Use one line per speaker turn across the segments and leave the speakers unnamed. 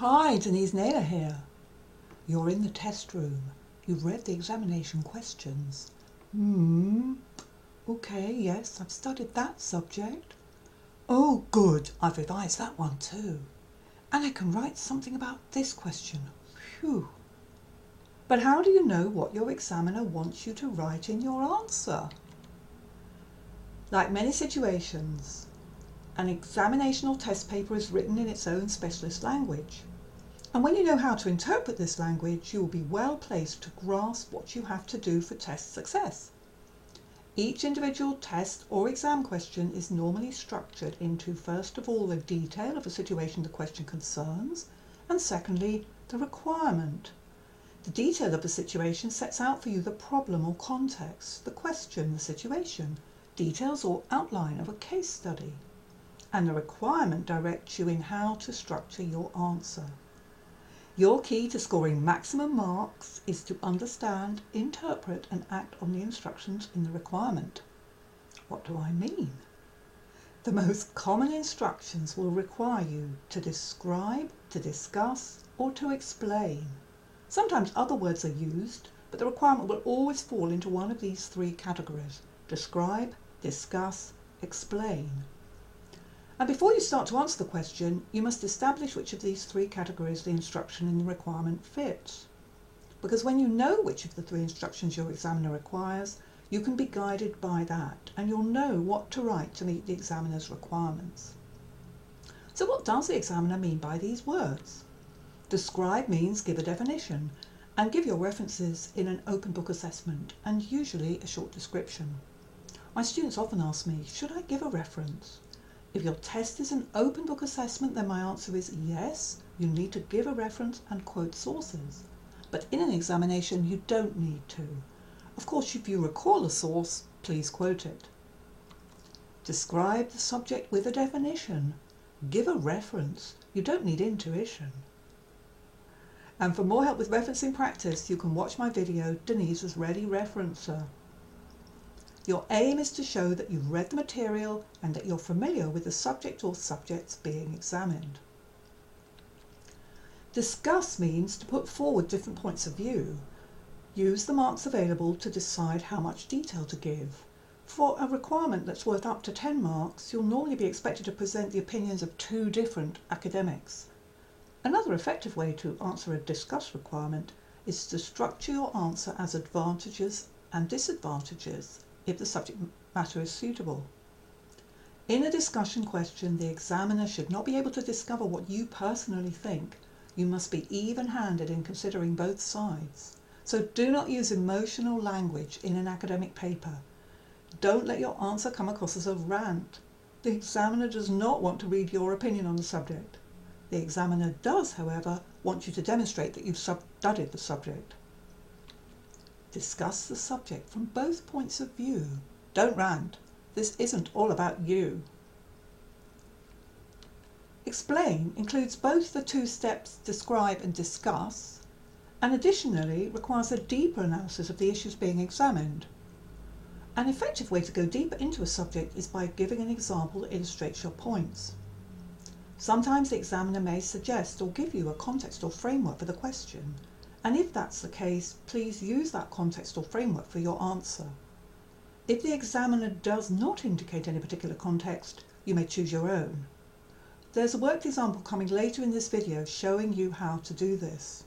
Hi, Denise, Naylor here. You're in the test room. You've read the examination questions. Okay, yes, I've studied that subject. Oh, good, I've revised that one too. And I can write something about this question. Phew. But how do you know what your examiner wants you to write in your answer? Like many situations, an examination or test paper is written in its own specialist language. And when you know how to interpret this language, you will be well placed to grasp what you have to do for test success. Each individual test or exam question is normally structured into, first of all, the detail of the situation the question concerns, and secondly, the requirement. The detail of the situation sets out for you the problem or context, the question, the situation, details or outline of a case study. And the requirement directs you in how to structure your answer. Your key to scoring maximum marks is to understand, interpret and act on the instructions in the requirement. What do I mean? The most common instructions will require you to describe, to discuss or to explain. Sometimes other words are used, but the requirement will always fall into one of these three categories: describe, discuss, explain. And before you start to answer the question, you must establish which of these three categories the instruction in the requirement fits. Because when you know which of the three instructions your examiner requires, you can be guided by that, and you'll know what to write to meet the examiner's requirements. So what does the examiner mean by these words? Describe means give a definition, and give your references in an open book assessment, and usually a short description. My students often ask me, should I give a reference? If your test is an open book assessment, then my answer is yes, you need to give a reference and quote sources. But in an examination, you don't need to. Of course, if you recall a source, please quote it. Describe the subject with a definition. Give a reference. You don't need intuition. And for more help with referencing practice, you can watch my video, Denise's Ready Referencer. Your aim is to show that you've read the material and that you're familiar with the subject or subjects being examined. Discuss means to put forward different points of view. Use the marks available to decide how much detail to give. For a requirement that's worth up to 10 marks, you'll normally be expected to present the opinions of 2 different academics. Another effective way to answer a discuss requirement is to structure your answer as advantages and disadvantages if the subject matter is suitable. In a discussion question, the examiner should not be able to discover what you personally think. You must be even-handed in considering both sides. So do not use emotional language in an academic paper. Don't let your answer come across as a rant. The examiner does not want to read your opinion on the subject. The examiner does, however, want you to demonstrate that you've studied the subject. Discuss the subject from both points of view. Don't rant. This isn't all about you. Explain includes both the 2 steps describe and discuss, and additionally requires a deeper analysis of the issues being examined. An effective way to go deeper into a subject is by giving an example that illustrates your points. Sometimes the examiner may suggest or give you a context or framework for the question. And if that's the case, please use that context or framework for your answer. If the examiner does not indicate any particular context, you may choose your own. There's a worked example coming later in this video showing you how to do this.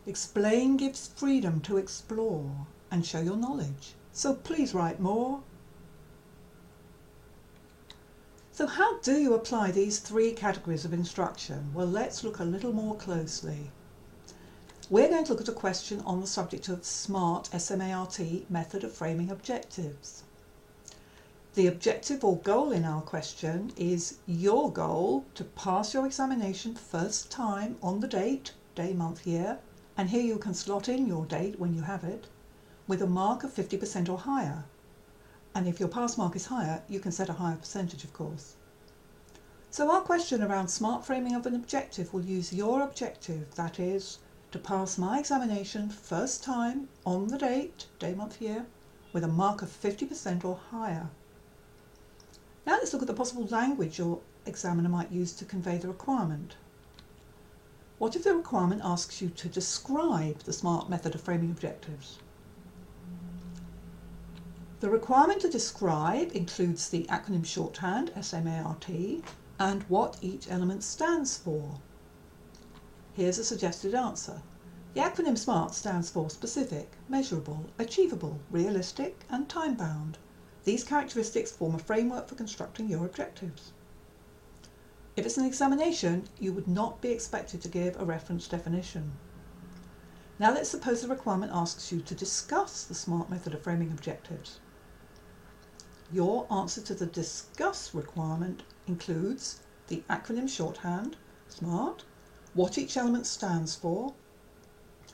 Explain gives freedom to explore and show your knowledge. So please write more. So how do you apply these 3 categories of instruction? Well, let's look a little more closely. We're going to look at a question on the subject of S.M.A.R.T, S.M.A.R.T, method of framing objectives. The objective or goal in our question is your goal to pass your examination first time on the date, day, month, year, and here you can slot in your date when you have it, with a mark of 50% or higher. And if your pass mark is higher, you can set a higher percentage, of course. So our question around SMART framing of an objective will use your objective, that is, to pass my examination first time on the date, day, month, year, with a mark of 50% or higher. Now let's look at the possible language your examiner might use to convey the requirement. What if the requirement asks you to describe the SMART method of framing objectives? The requirement to describe includes the acronym shorthand, S.M.A.R.T, and what each element stands for. Here's a suggested answer. The acronym SMART stands for specific, measurable, achievable, realistic, and time-bound. These characteristics form a framework for constructing your objectives. If it's an examination, you would not be expected to give a reference definition. Now let's suppose the requirement asks you to discuss the SMART method of framing objectives. Your answer to the discuss requirement includes the acronym shorthand, SMART, what each element stands for,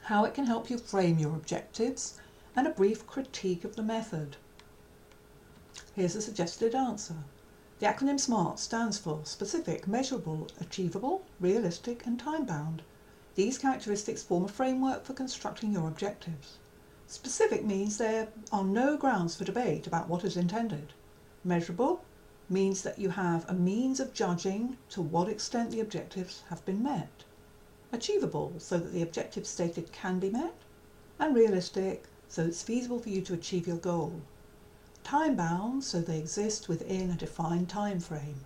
how it can help you frame your objectives, and a brief critique of the method. Here's a suggested answer. The acronym SMART stands for specific, measurable, achievable, realistic, and time-bound. These characteristics form a framework for constructing your objectives. Specific means there are no grounds for debate about what is intended. Measurable means that you have a means of judging to what extent the objectives have been met. Achievable, so that the objectives stated can be met. And realistic, so it's feasible for you to achieve your goal. Time-bound, so they exist within a defined time frame.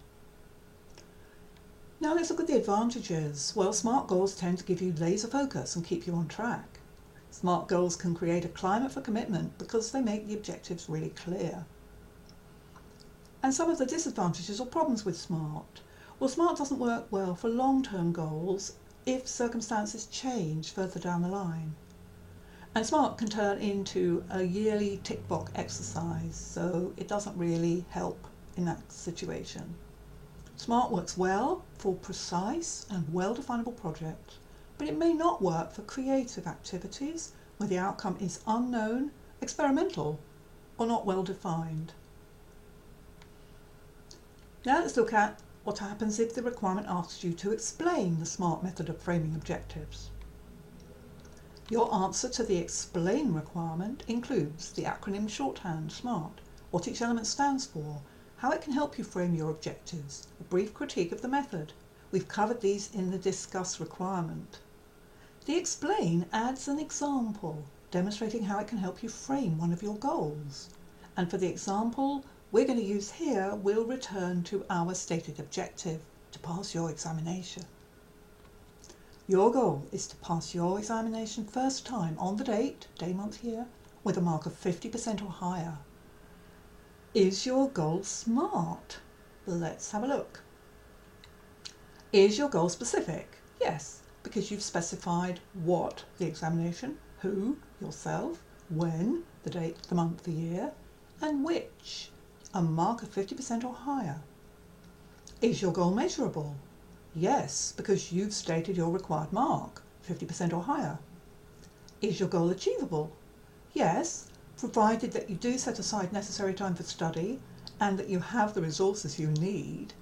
Now let's look at the advantages. Well, SMART goals tend to give you laser focus and keep you on track. SMART goals can create a climate for commitment because they make the objectives really clear. And some of the disadvantages or problems with SMART. Well, SMART doesn't work well for long-term goals if circumstances change further down the line. And SMART can turn into a yearly tick-box exercise, so it doesn't really help in that situation. SMART works well for precise and well-definable projects, but it may not work for creative activities where the outcome is unknown, experimental, or not well defined. Now let's look at what happens if the requirement asks you to explain the SMART method of framing objectives. Your answer to the explain requirement includes the acronym shorthand, SMART, what each element stands for, how it can help you frame your objectives, a brief critique of the method. We've covered these in the discuss requirement. The explain adds an example, demonstrating how it can help you frame one of your goals. And for the example we're going to use here, we'll return to our stated objective to pass your examination. Your goal is to pass your examination first time on the date, day, month, year, with a mark of 50% or higher. Is your goal SMART? Let's have a look. Is your goal specific? Yes, because you've specified what, the examination, who, yourself, when, the date, the month, the year, and which, a mark of 50% or higher. Is your goal measurable? Yes, because you've stated your required mark, 50% or higher. Is your goal achievable? Yes, provided that you do set aside necessary time for study and that you have the resources you need.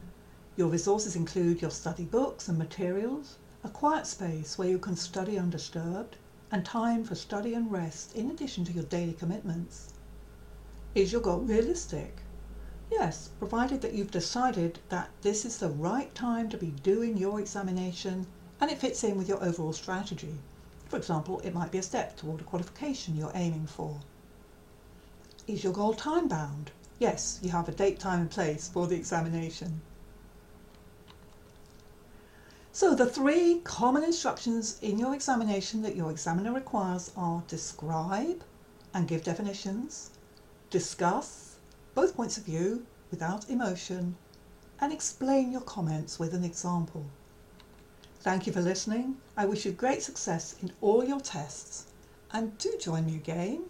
Your resources include your study books and materials, a quiet space where you can study undisturbed, and time for study and rest in addition to your daily commitments. Is your goal realistic? Yes, provided that you've decided that this is the right time to be doing your examination and it fits in with your overall strategy. For example, it might be a step toward a qualification you're aiming for. Is your goal time-bound? Yes, you have a date, time and place for the examination. So the 3 common instructions in your examination that your examiner requires are describe and give definitions, discuss both points of view without emotion, and explain your comments with an example. Thank you for listening. I wish you great success in all your tests, and do join me again